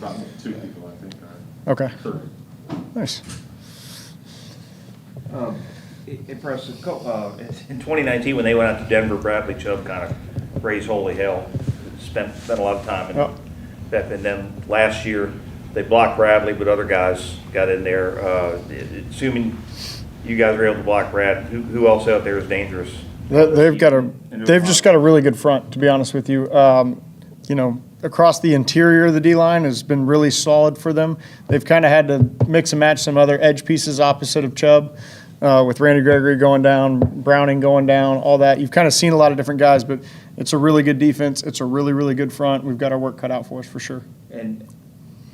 About 2 people, I think. Okay. 30. Nice. Impressive. In 2019, when they went out to Denver, Bradley Chubb kind of raised holy hell. Spent a lot of time in that. And then last year, they blocked Bradley, but other guys got in there. Assuming you guys were able to block Brad, who else out there is dangerous? They've just got a really good front, to be honest with you. Across the interior of the D-line has been really solid for them. They've kind of had to mix and match some other edge pieces opposite of Chubb, with Randy Gregory going down, Browning going down, all that. You've kind of seen a lot of different guys, but it's a really good defense. It's a really, really good front. We've got our work cut out for us for sure. And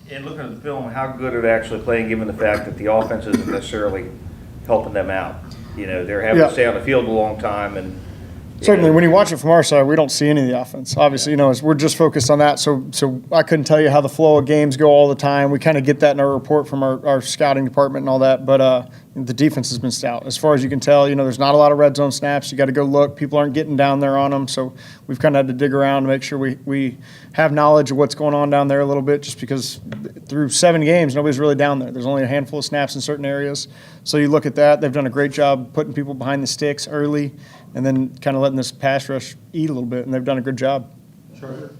looking at the film, how good are they actually playing, given the fact that the offense isn't necessarily helping them out? They're having to stay on the field a long time, and certainly, when you watch it from our side, we don't see any of the offense. Obviously, we're just focused on that. So I couldn't tell you how the flow of games go all the time. We kind of get that in our report from our scouting department and all that. But the defense has been stout. As far as you can tell, there's not a lot of red zone snaps. You got to go look. People aren't getting down there on them. So we've kind of had to dig around to make sure we have knowledge of what's going on down there a little bit, just because through 7 games, nobody's really down there. There's only a handful of snaps in certain areas. So you look at that. They've done a great job putting people behind the sticks early, and then kind of letting this pass rush eat a little bit, and they've done a good job. Trevor.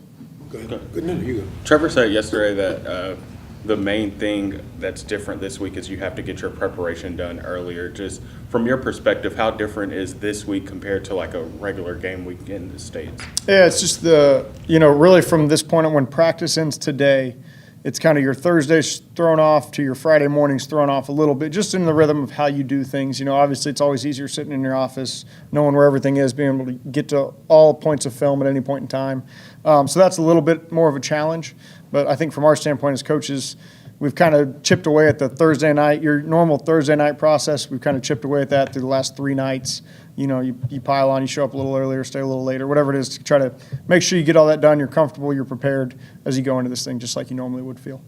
Go ahead. Good. No, you go. Trevor said yesterday that the main thing that's different this week is you have to get your preparation done earlier. Just from your perspective, how different is this week compared to like a regular game week in the States? Yeah, it's just really from this point on, when practice ends today, it's kind of your Thursdays thrown off to your Friday mornings thrown off a little bit, just in the rhythm of how you do things. Obviously it's always easier sitting in your office, knowing where everything is, being able to get to all points of film at any point in time. So that's a little bit more of a challenge. But I think from our standpoint as coaches, we've kind of chipped away at the Thursday night, your normal Thursday night process. We've kind of chipped away at that through the last 3 nights. You pile on, you show up a little earlier, stay a little later, whatever it is, to try to make sure you get all that done, you're comfortable, you're prepared as you go into this thing, just like you normally would feel.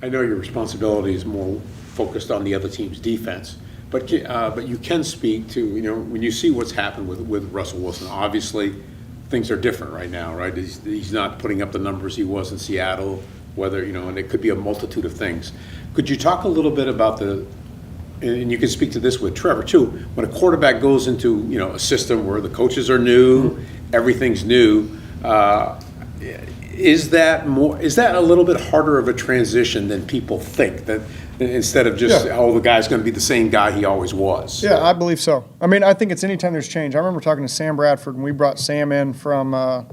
I know your responsibility is more focused on the other team's defense, but you can speak to, when you see what's happened with Russell Wilson, obviously things are different right now, right? He's not putting up the numbers he was in Seattle, and it could be a multitude of things. Could you talk a little bit about and you can speak to this with Trevor too, when a quarterback goes into, a system where the coaches are new, everything's new, is that a little bit harder of a transition than people think, that instead of just, the guy's going to be the same guy he always was? Yeah, I believe so. I think it's anytime there's change. I remember talking to Sam Bradford when we brought Sam in from,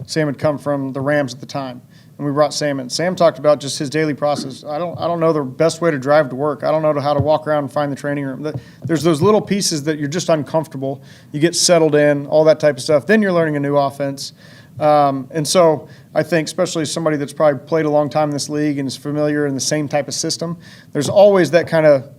Sam had come from the Rams at the time. And we brought Sam in. Sam talked about just his daily process. I don't know the best way to drive to work. I don't know how to walk around and find the training room. There's those little pieces that you're just uncomfortable. You get settled in, all that type of stuff. Then you're learning a new offense. And so I think, especially as somebody that's probably played a long time in this league and is familiar in the same type of system, there's always that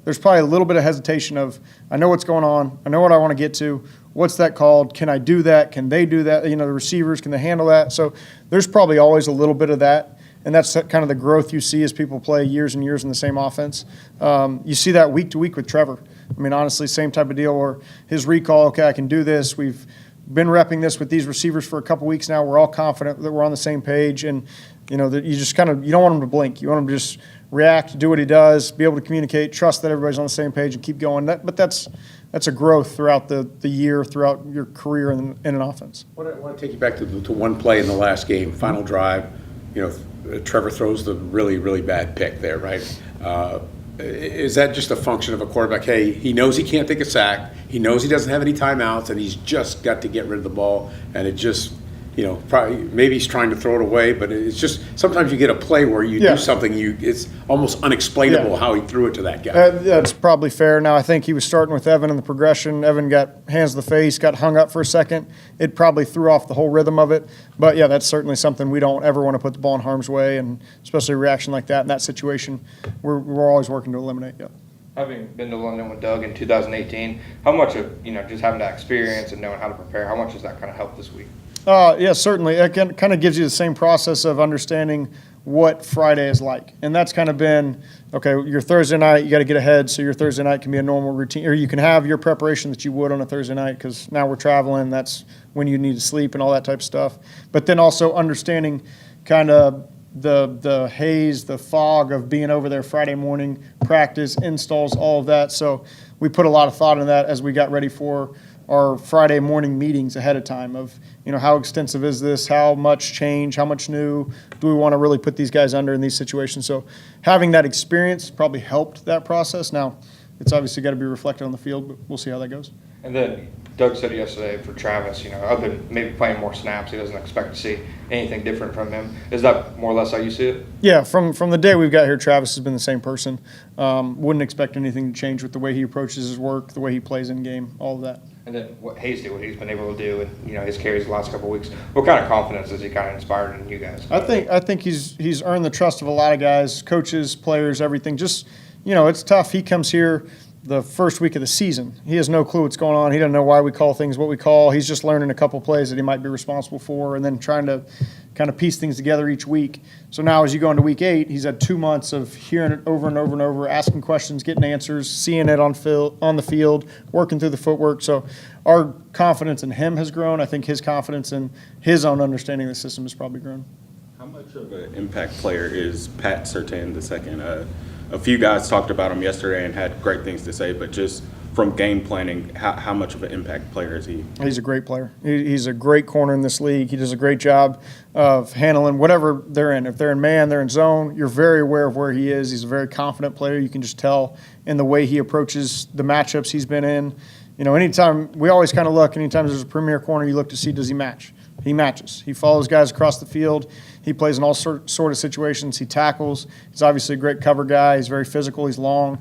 there's probably a little bit of hesitation of, I know what's going on. I know what I want to get to. What's that called? Can I do that? Can they do that? The receivers, can they handle that? So there's probably always a little bit of that. And that's kind of the growth you see as people play years and years in the same offense. You see that week to week with Trevor. Honestly, same type of deal where his recall, okay, I can do this. We've been repping this with these receivers for a couple weeks now. We're all confident that we're on the same page. And, that you just you don't want him to blink. You want him to just react, do what he does, be able to communicate, trust that everybody's on the same page and keep going. But that's a growth throughout the year, throughout your career in an offense. I want to take you back to one play in the last game, final drive. Trevor throws the really, really bad pick there, right? Is that just a function of a quarterback? Hey, he knows he can't take a sack. He knows he doesn't have any timeouts, and he's just got to get rid of the ball. And it just, probably maybe he's trying to throw it away, but it's just sometimes you get a play where you do something, it's almost unexplainable how he threw it to that guy. That's probably fair. Now, I think he was starting with Evan in the progression. Evan got hands to the face, got hung up for a second. It probably threw off the whole rhythm of it. But, that's certainly something we don't ever want to put the ball in harm's way, and especially a reaction like that in that situation, we're always working to eliminate. Having been to London with Doug in 2018, how much of, just having that experience and knowing how to prepare, how much does that kind of help this week? Yeah, certainly. It kind of gives you the same process of understanding what Friday is like. And that's kind of been, okay, your Thursday night, you got to get ahead, so your Thursday night can be a normal routine, or you can have your preparation that you would on a Thursday night, because now we're traveling, that's when you need to sleep and all that type of stuff. But then also understanding kind of the haze, the fog of being over there Friday morning, practice, installs, all of that. So we put a lot of thought into that as we got ready for our Friday morning meetings ahead of time of, how extensive is this? How much change? How much new? Do we want to really put these guys under in these situations? So having that experience probably helped that process. Now, it's obviously got to be reflected on the field, but we'll see how that goes. And then Doug said yesterday for Travis, other than maybe playing more snaps, he doesn't expect to see anything different from him. Is that more or less how you see it? Yeah, from the day we've got here, Travis has been the same person. Wouldn't expect anything to change with the way he approaches his work, the way he plays in game, all of that. And then what Hayes did, what he's been able to do, and his carries the last couple of weeks. What kind of confidence has he kind of inspired in you guys? I think he's earned the trust of a lot of guys, coaches, players, everything. Just it's tough. He comes here the first week of the season. He has no clue what's going on. He doesn't know why we call things what we call. He's just learning a couple plays that he might be responsible for, and then trying to kind of piece things together each week. So now as you go into week 8, he's had 2 months of hearing it over and over and over, asking questions, getting answers, seeing it on the field, working through the footwork. So our confidence in him has grown. I think his confidence in his own understanding of the system has probably grown. How much of an impact player is Pat Surtain II? A few guys talked about him yesterday and had great things to say, but just from game planning, how much of an impact player is he? He's a great player. He's a great corner in this league. He does a great job of handling whatever they're in. If they're in man, they're in zone, you're very aware of where he is. He's a very confident player. You can just tell in the way he approaches the matchups he's been in. Anytime, we always kind of look, anytime there's a premier corner, you look to see, does he match? He matches. He follows guys across the field. He plays in all sort of situations. He tackles. He's obviously a great cover guy. He's very physical. He's long.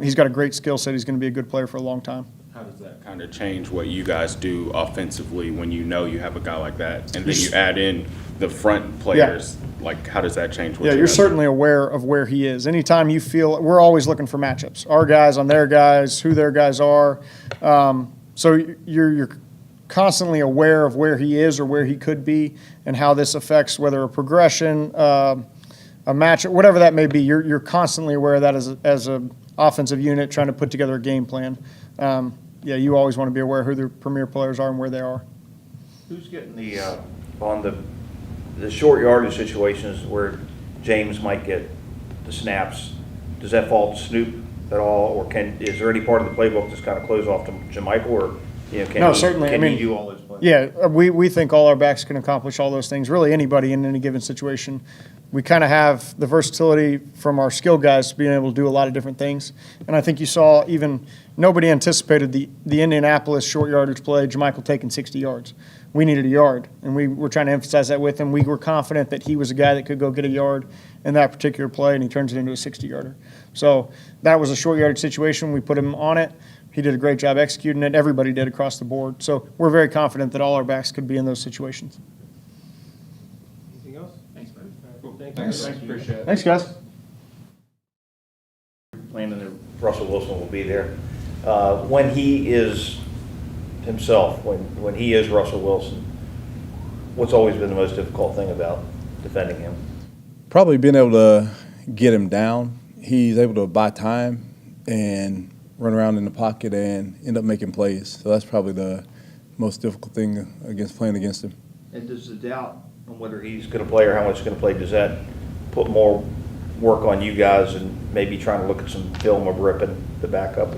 He's got a great skill set. He's going to be a good player for a long time. How does that kind of change what you guys do offensively when you have a guy like that, and then you add in the front players? Yeah. Like, how does that change? You're certainly aware of where he is. Anytime you feel, we're always looking for matchups. Our guys on their guys, who their guys are. So you're constantly aware of where he is or where he could be, and how this affects whether a progression, a match, whatever that may be. You're constantly aware of that as a offensive unit trying to put together a game plan. You always want to be aware of who the premier players are and where they are. Who's getting the on the short yardage situations where James might get the snaps? Does that fall to Snoop at all, or is there any part of the playbook that's kind of closed off to Jamichael, or certainly. Can he do all those plays? Yeah, we think all our backs can accomplish all those things. Really, anybody in any given situation. We kind of have the versatility from our skill guys being able to do a lot of different things. And I think you saw even nobody anticipated the Indianapolis short yardage play, Jamichael taking 60 yards. We needed a yard, and we were trying to emphasize that with him. We were confident that he was a guy that could go get a yard in that particular play, and he turns it into a 60-yarder. So that was a short yardage situation. We put him on it. He did a great job executing it. Everybody did across the board. So we're very confident that all our backs could be in those situations. Anything else? Thanks, buddy. Cool. Thanks. Appreciate it. Thanks, guys. Landon and Russell Wilson will be there. When he is himself, when he is Russell Wilson, what's always been the most difficult thing about defending him? Probably being able to get him down. He's able to buy time and run around in the pocket and end up making plays. So that's probably the most difficult thing playing against him. And does the doubt on whether he's going to play or how much he's going to play, does that put more work on you guys and maybe trying to look at some film of ripping the backup?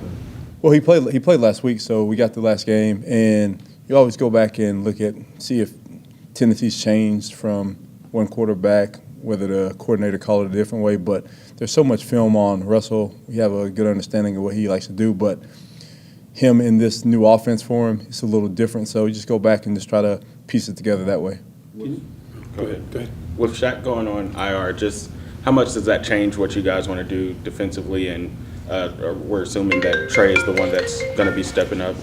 Well, he played last week, so we got the last game, and you always go back and see if tendencies changed from one quarterback, whether the coordinator called it a different way. But there's so much film on Russell. We have a good understanding of what he likes to do, but him in this new offense for him, it's a little different. So you just go back and just try to piece it together that way. Go ahead. With Shaq going on IR, just how much does that change what you guys want to do defensively? And we're assuming that Trey is the one that's going to be stepping up.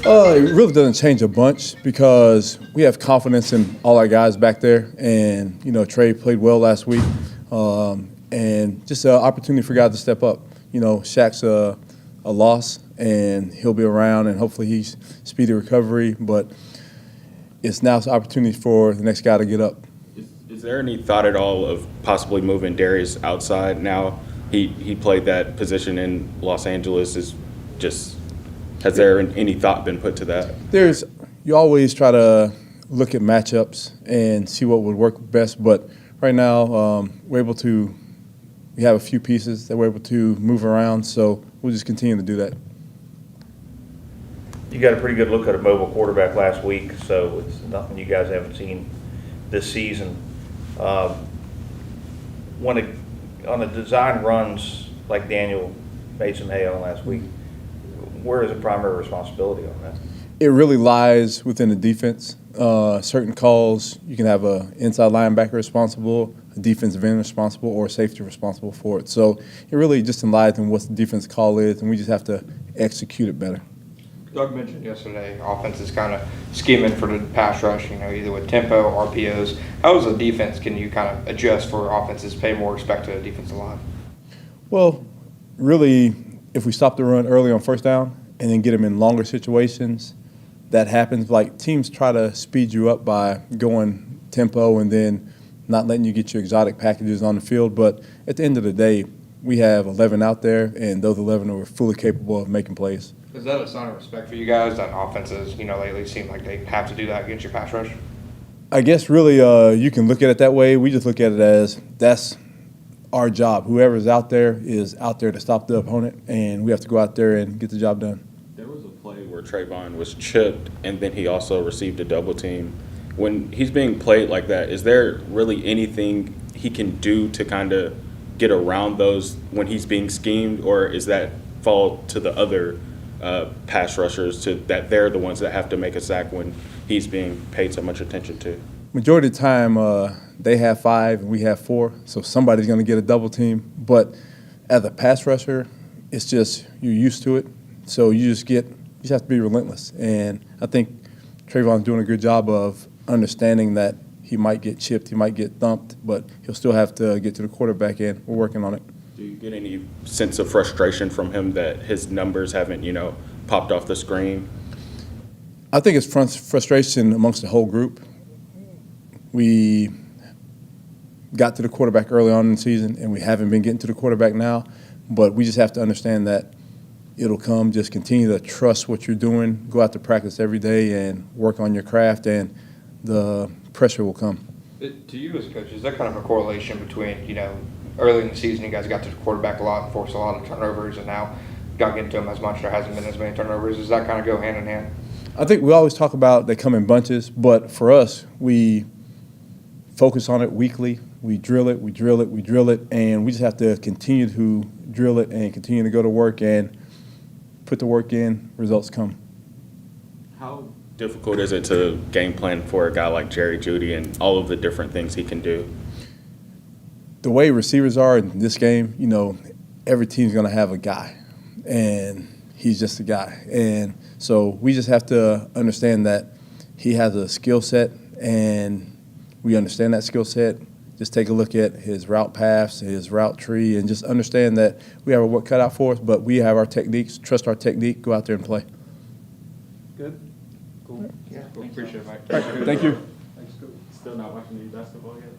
It really doesn't change a bunch because we have confidence in all our guys back there. And, Trey played well last week. And just an opportunity for guys to step up. Shaq's a loss, and he'll be around, and hopefully he's speedy recovery. But it's now an opportunity for the next guy to get up. Is there any thought at all of possibly moving Darius outside now? He played that position in Los Angeles. Has there any thought been put to that? You always try to look at matchups and see what would work best, but right now we're able to. We have a few pieces that we're able to move around, so we'll just continue to do that. You got a pretty good look at a mobile quarterback last week, so it's nothing you guys haven't seen this season. On the design runs, like Daniel made some hay on last week, where is the primary responsibility on that? It really lies within the defense. Certain calls, you can have a inside linebacker responsible, a defensive end responsible, or a safety responsible for it. So it really just lies in what the defense call is, and we just have to execute it better. Doug mentioned yesterday, offense is kind of scheming for the pass rush, either with tempo, RPOs. How as a defense can you kind of adjust for offenses, pay more respect to the defensive line? Well, really, if we stop the run early on first down and then get them in longer situations, that happens. Like teams try to speed you up by going tempo and then not letting you get your exotic packages on the field. But at the end of the day, we have 11 out there, and those 11 are fully capable of making plays. Is that a sign of respect for you guys that offenses, lately seem like they have to do that against your pass rush? I guess really you can look at it that way. We just look at it as that's our job. Whoever's out there is out there to stop the opponent, and we have to go out there and get the job done. There was a play where Trayvon was chipped, and then he also received a double team. When he's being played like that, is there really anything he can do to kind of get around those when he's being schemed, or is that fall to the other pass rushers that they're the ones that have to make a sack when he's being paid so much attention to? Majority of the time, they have 5 and we have 4, so somebody's going to get a double team. But as a pass rusher, it's just you're used to it, so you just have to be relentless. And I think Trayvon's doing a good job of understanding that he might get chipped, he might get thumped, but he'll still have to get to the quarterback, and we're working on it. Do you get any sense of frustration from him that his numbers haven't, popped off the screen? I think it's frustration amongst the whole group. We got to the quarterback early on in the season, and we haven't been getting to the quarterback now, but we just have to understand that it'll come. Just continue to trust what you're doing, go out to practice every day and work on your craft, and the pressure will come. To you as a coach, is there kind of a correlation between, early in the season you guys got to the quarterback a lot and forced a lot of turnovers, and now not getting to him as much, there hasn't been as many turnovers? Does that kind of go hand in hand? I think we always talk about they come in bunches, but for us, we focus on it weekly. We drill it, and we just have to continue to drill it and continue to go to work and put the work in, results come. How difficult is it to game plan for a guy like Jerry Jeudy and all of the different things he can do? The way receivers are in this game, every team's going to have a guy, and he's just a guy. And so we just have to understand that he has a skill set, and we understand that skill set. Just take a look at his route paths, his route tree, and just understand that we have our work cut out for us, but we have our techniques, trust our technique, go out there and play. Good. Cool. Yeah. Cool. Appreciate it, Mike. Thank you. Still not watching any basketball yet?